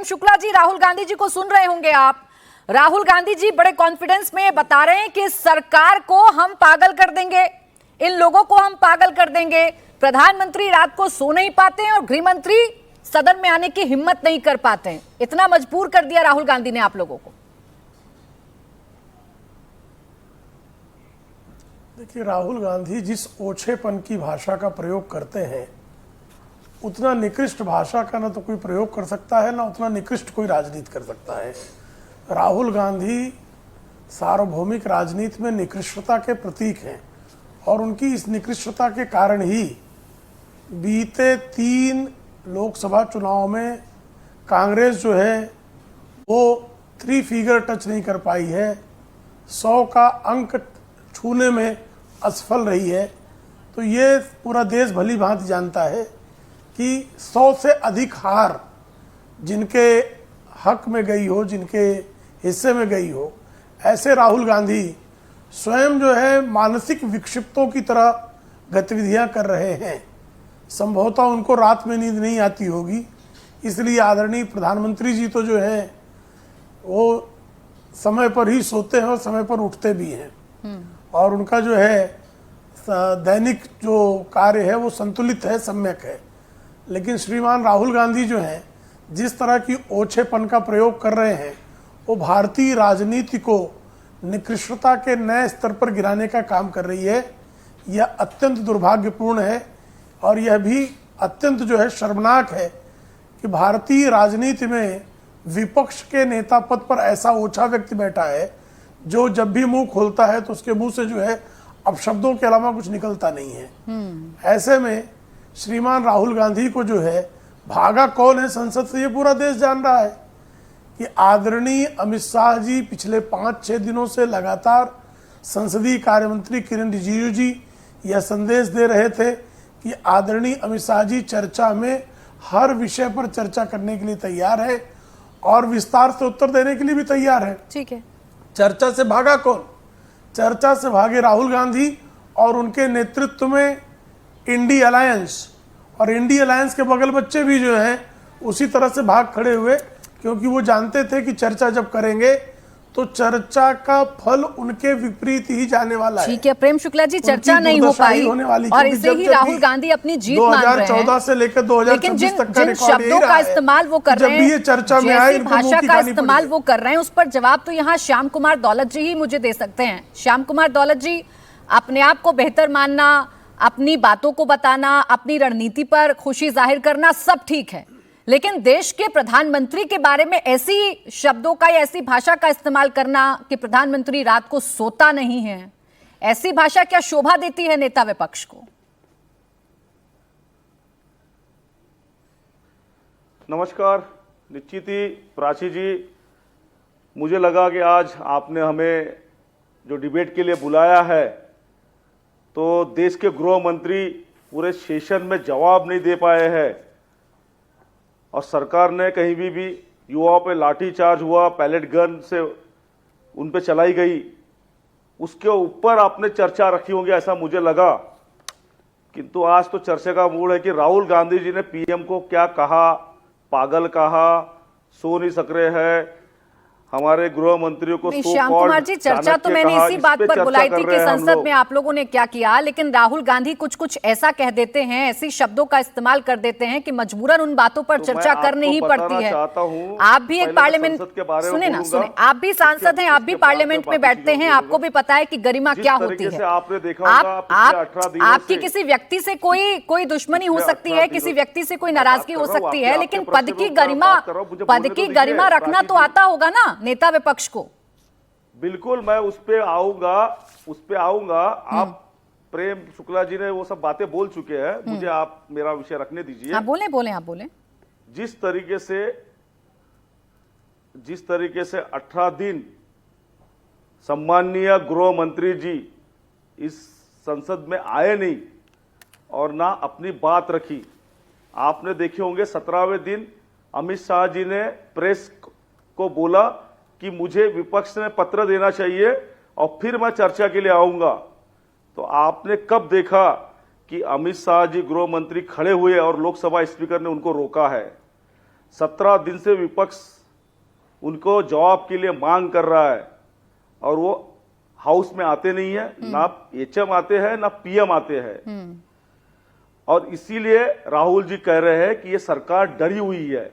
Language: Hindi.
शुक्ला जी, राहुल गांधी जी को सुन रहे होंगे आप। राहुल गांधी जी बड़े कॉन्फिडेंस में बता रहे हैं कि सरकार को हम पागल कर देंगे, इन लोगों को हम पागल कर देंगे। प्रधानमंत्री रात को सो नहीं पाते हैं और गृह मंत्री सदन में आने की हिम्मत नहीं कर पाते हैं। इतना मजबूर कर दिया राहुल गांधी ने आप लोगों को। देखिए, राहुल गांधी जिस ओछेपन की भाषा का प्रयोग करते हैं, उतना निकृष्ट भाषा का ना तो कोई प्रयोग कर सकता है, ना उतना निकृष्ट कोई राजनीति कर सकता है। राहुल गांधी सार्वभौमिक राजनीति में निकृष्टता के प्रतीक हैं और उनकी इस निकृष्टता के कारण ही बीते 3 लोकसभा चुनाव में कांग्रेस जो है वो 3 फिगर टच नहीं कर पाई है, 100 का अंक छूने में असफल रही है। तो ये पूरा देश भली भांति जानता है कि 100 से अधिक हार जिनके हक में गई हो, जिनके हिस्से में गई हो, ऐसे राहुल गांधी स्वयं जो है मानसिक विक्षिप्तों की तरह गतिविधियां कर रहे हैं। संभवतः उनको रात में नींद नहीं आती होगी, इसलिए आदरणीय प्रधानमंत्री जी तो जो है वो समय पर ही सोते हैं और समय पर उठते भी हैं और उनका जो है दैनिक जो कार्य है वो संतुलित है, सम्यक है। लेकिन श्रीमान राहुल गांधी जो हैं जिस तरह की ओछेपन का प्रयोग कर रहे हैं, वो भारतीय राजनीति को निकृष्टता के नए स्तर पर गिराने का काम कर रही है। यह अत्यंत दुर्भाग्यपूर्ण है और यह भी अत्यंत जो है शर्मनाक है कि भारतीय राजनीति में विपक्ष के नेता पद पर ऐसा ओछा व्यक्ति बैठा है जो जब भी मुंह खोलता है तो उसके मुंह से जो है अपशब्दों के अलावा कुछ निकलता नहीं है। ऐसे में श्रीमान राहुल गांधी को जो है भागा कौन है संसद से, ये पूरा देश जान रहा है कि आदरणीय अमित शाह जी पिछले 5-6 दिनों से लगातार संसदीय कार्य मंत्री किरण रिजिजू जी यह संदेश दे रहे थे कि आदरणीय अमित शाह जी चर्चा में हर विषय पर चर्चा करने के लिए तैयार है और विस्तार से उत्तर देने के लिए भी तैयार है। ठीक है, चर्चा से भागा कौन? चर्चा से भागे राहुल गांधी और उनके नेतृत्व में इंडी अलायंस, और इंडी अलायंस के बगल बच्चे भी जो हैं उसी तरह से भाग खड़े हुए, क्योंकि वो जानते थे कि चर्चा जब करेंगे तो चर्चा का फल उनके विपरीत ही जाने वाला है। ठीक है प्रेम शुक्ला जी, चर्चा नहीं हो पाई और इससे ही राहुल गांधी अपनी जीत मान रहे हैं। 2014 से लेकर 2026 तक का जिन शब्दों का इस्तेमाल वो कर रहे हैं, ये चर्चा में आए, भाषा का इस्तेमाल वो कर रहे हैं, उस पर जवाब तो यहाँ श्याम कुमार दौलत जी ही मुझे दे सकते हैं। श्याम कुमार दौलत जी, अपने आप को बेहतर मानना, अपनी बातों को बताना, अपनी रणनीति पर खुशी जाहिर करना सब ठीक है, लेकिन देश के प्रधानमंत्री के बारे में ऐसी शब्दों का या ऐसी भाषा का इस्तेमाल करना कि प्रधानमंत्री रात को सोता नहीं है, ऐसी भाषा क्या शोभा देती है नेता विपक्ष को? नमस्कार। निश्चित ही प्राची जी, मुझे लगा कि आज आपने हमें जो डिबेट के लिए बुलाया है तो देश के गृह मंत्री पूरे सेशन में जवाब नहीं दे पाए हैं और सरकार ने कहीं भी युवाओं पे लाठीचार्ज हुआ, पैलेट गन से उन पे चलाई गई, उसके ऊपर आपने चर्चा रखी होगी ऐसा मुझे लगा। किंतु आज तो चर्चा का मूड है कि राहुल गांधी जी ने पीएम को क्या कहा, पागल कहा, सो नहीं सक रहे हैं, हमारे गृह मंत्रियों को श्याम कुमार जी, चर्चा तो मैंने इसी बात पर बुलाई थी कि संसद में आप लोगों ने क्या किया, लेकिन राहुल गांधी कुछ कुछ ऐसा कह देते हैं, ऐसी शब्दों का इस्तेमाल कर देते हैं कि मजबूरन उन बातों पर चर्चा करनी ही पड़ती है। आप भी एक पार्लियामेंट, सुने ना सुने, आप भी सांसद हैं, आप भी पार्लियामेंट में बैठते हैं, आपको भी पता है कि गरिमा क्या होती है। आपकी किसी व्यक्ति से कोई दुश्मनी हो सकती है, किसी व्यक्ति से कोई नाराजगी हो सकती है, लेकिन पद की गरिमा रखना तो आता होगा ना नेता विपक्ष को। बिल्कुल, मैं उस पे आऊंगा। आप प्रेम शुक्ला जी ने वो सब बातें बोल चुके हैं, मुझे आप मेरा विषय रखने दीजिए। हाँ, बोले आप बोले। जिस तरीके से 18 दिन सम्माननीय गृह मंत्री जी इस संसद में आए नहीं और ना अपनी बात रखी। आपने देखे होंगे 17वें दिन अमित शाह जी ने प्रेस को बोला कि मुझे विपक्ष ने पत्र देना चाहिए और फिर मैं चर्चा के लिए आऊंगा। तो आपने कब देखा कि अमित शाह जी गृह मंत्री खड़े हुए और लोकसभा स्पीकर ने उनको रोका है? 17 दिन से विपक्ष उनको जवाब के लिए मांग कर रहा है और वो हाउस में आते नहीं है, ना एचएम आते हैं ना पीएम आते हैं। और इसीलिए राहुल जी कह रहे हैं कि ये सरकार डरी हुई है।